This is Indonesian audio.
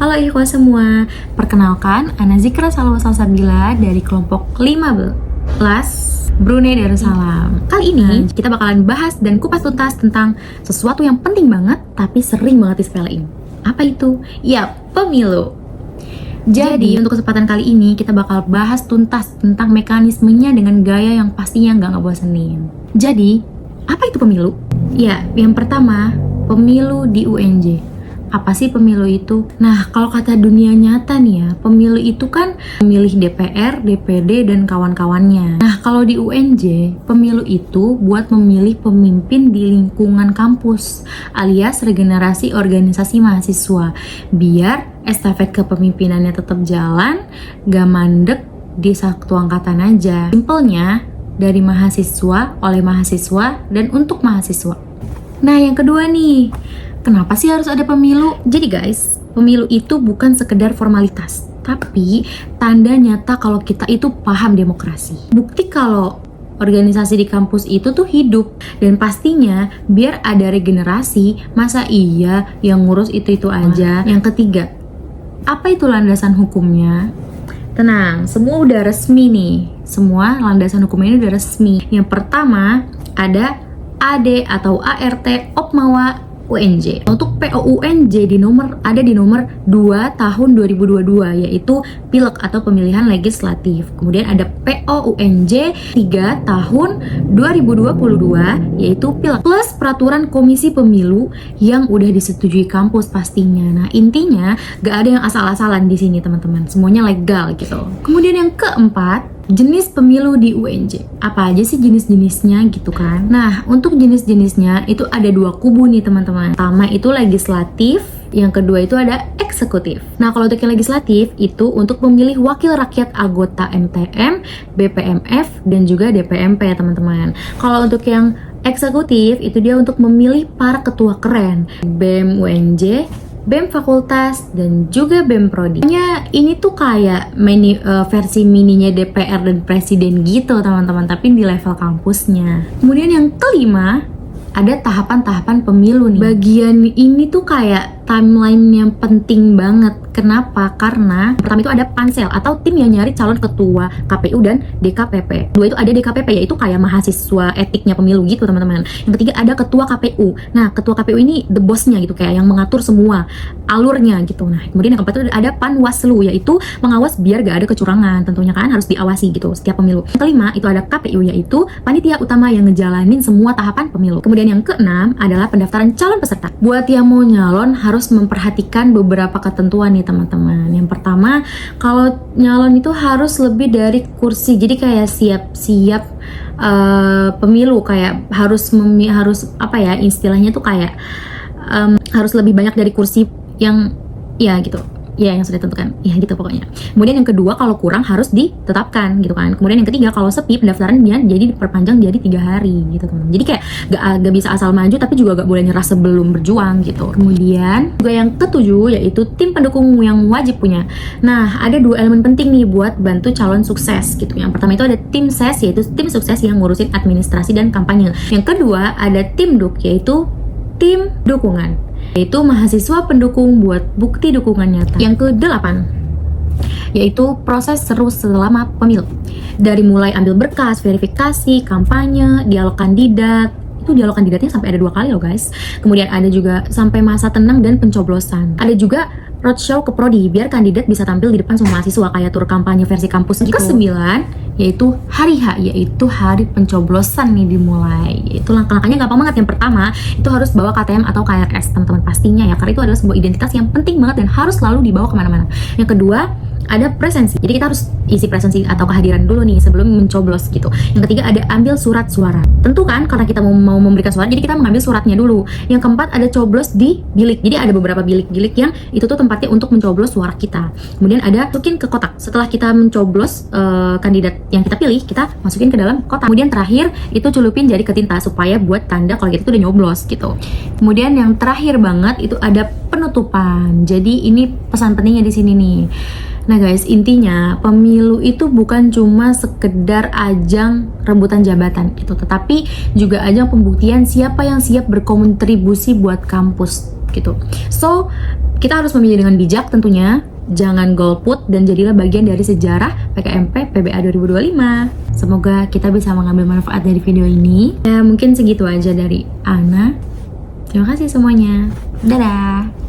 Halo ikhwah semua, perkenalkan Ana Zikra Salawasal-Sabila dari kelompok 15 Brunei Darussalam. Kali ini kita bakalan bahas dan kupas tuntas tentang sesuatu yang penting banget tapi sering banget disepelein. Apa itu? Ya, pemilu. Jadi untuk kesempatan kali ini kita bakal bahas tuntas tentang mekanismenya dengan gaya yang pastinya nggak ngebosenin. Jadi, apa itu pemilu? Ya, yang pertama, pemilu di UNJ. Apa sih pemilu itu? Nah, kalau kata dunia nyata nih ya, pemilu itu kan memilih DPR, DPD, dan kawan-kawannya. Nah, kalau di UNJ, pemilu itu buat memilih pemimpin di lingkungan kampus, alias regenerasi organisasi mahasiswa, biar estafet kepemimpinannya tetap jalan, gak mandek di satu angkatan aja. Simpelnya, dari mahasiswa, oleh mahasiswa, dan untuk mahasiswa. Nah, yang kedua nih, kenapa sih harus ada pemilu? Jadi guys, pemilu itu bukan sekedar formalitas, tapi tanda nyata kalau kita itu paham demokrasi. Bukti kalau organisasi di kampus itu tuh hidup. Dan pastinya biar ada regenerasi, masa iya yang ngurus itu-itu aja. Yang ketiga, apa itu landasan hukumnya? Tenang, semua udah resmi nih. Semua landasan hukumnya ini udah resmi. Yang pertama, ada AD atau ART Opmawa UNJ. Untuk POUNJ ada di nomor 2 tahun 2022, yaitu Pileg atau pemilihan legislatif. Kemudian ada POUNJ 3 tahun 2022, yaitu Pileg, plus peraturan komisi pemilu yang udah disetujui kampus pastinya. Nah, intinya gak ada yang asal-asalan di sini teman-teman, semuanya legal gitu. Kemudian yang keempat, jenis pemilu di UNJ. Apa aja sih jenis-jenisnya gitu kan? Nah, untuk jenis-jenisnya itu ada dua kubu nih teman-teman. Pertama itu legislatif, yang kedua itu ada eksekutif. Nah, kalau untuk yang legislatif itu untuk memilih wakil rakyat anggota MTM, BPMF, dan juga DPMP ya teman-teman. Kalau untuk yang eksekutif itu dia untuk memilih para ketua keren, BEM UNJ, BEM fakultas, dan juga BEM prodi. Ini tuh kayak versi mininya DPR dan presiden gitu teman-teman, tapi di level kampusnya. Kemudian yang kelima, ada tahapan-tahapan pemilu nih. Bagian ini tuh kayak timeline yang penting banget. Kenapa? Karena pertama itu ada pansel atau tim yang nyari calon ketua KPU dan DKPP. Dua itu ada DKPP, yaitu kayak mahasiswa etiknya pemilu gitu teman-teman. Yang ketiga ada ketua KPU. Nah, ketua KPU ini the boss-nya gitu, kayak yang mengatur semua alurnya gitu. Nah, kemudian yang keempat itu ada Panwaslu, yaitu mengawas biar gak ada kecurangan. Tentunya kan harus diawasi gitu setiap pemilu. Yang kelima itu ada KPU, yaitu panitia utama yang ngejalanin semua tahapan pemilu. Kemudian yang keenam adalah pendaftaran calon peserta. Buat yang mau nyalon harus memperhatikan beberapa ketentuan nih teman-teman. Yang pertama, kalau nyalon itu harus lebih dari kursi. Jadi kayak siap-siap pemilu, kayak harus apa ya istilahnya tuh kayak harus lebih banyak dari kursi yang ya gitu. Ya, yang sudah ditentukan. Ya gitu pokoknya. Kemudian yang kedua, kalau kurang harus ditetapkan gitu kan. Kemudian yang ketiga, kalau sepi pendaftarannya jadi diperpanjang jadi 3 hari gitu teman-teman. Jadi kayak gak bisa asal maju, tapi juga gak boleh nyerah sebelum berjuang gitu. Kemudian juga yang ketujuh, yaitu tim pendukung yang wajib punya. Nah, ada 2 elemen penting nih buat bantu calon sukses gitu. Yang pertama itu ada tim SES, yaitu tim sukses yang ngurusin administrasi dan kampanye. Yang kedua ada tim DUK, yaitu tim dukungan, yaitu mahasiswa pendukung buat bukti dukungan nyata. Yang ke-8 yaitu proses seru selama pemilu, dari mulai ambil berkas, verifikasi, kampanye, dialog kandidat. Itu dialog kandidatnya sampai ada 2 kali loh guys. Kemudian ada juga sampai masa tenang dan pencoblosan. Ada juga roadshow ke prodi biar kandidat bisa tampil di depan semua mahasiswa, kayak tur kampanye versi kampus gitu. Ke-9 yaitu hari H, yaitu hari pencoblosan nih dimulai. Itu langkah-langkahnya gampang banget. Yang pertama itu harus bawa KTM atau KRS teman-teman pastinya ya, karena itu adalah sebuah identitas yang penting banget dan harus selalu dibawa kemana-mana. Yang kedua ada presensi, jadi kita harus isi presensi atau kehadiran dulu nih sebelum mencoblos gitu. Yang ketiga ada ambil surat suara. Tentu kan karena kita mau memberikan suara, jadi kita mengambil suratnya dulu. Yang keempat ada coblos di bilik, jadi ada beberapa bilik-bilik yang itu tuh tempatnya untuk mencoblos suara kita. Kemudian ada masukin ke kotak. Setelah kita mencoblos kandidat yang kita pilih, kita masukin ke dalam kotak. Kemudian terakhir itu celupin jari ke tinta supaya buat tanda kalau kita tuh udah nyoblos gitu. Kemudian yang terakhir banget itu ada penutupan. Jadi ini pesan pentingnya di sini nih. Nah guys, intinya pemilu itu bukan cuma sekedar ajang rebutan jabatan gitu, tetapi juga ajang pembuktian siapa yang siap berkontribusi buat kampus. gitu. So, kita harus memilih dengan bijak tentunya. Jangan golput dan jadilah bagian dari sejarah PKMP PBA 2025. Semoga kita bisa mengambil manfaat dari video ini. Ya, mungkin segitu aja dari Ana. Terima kasih semuanya. Dadah.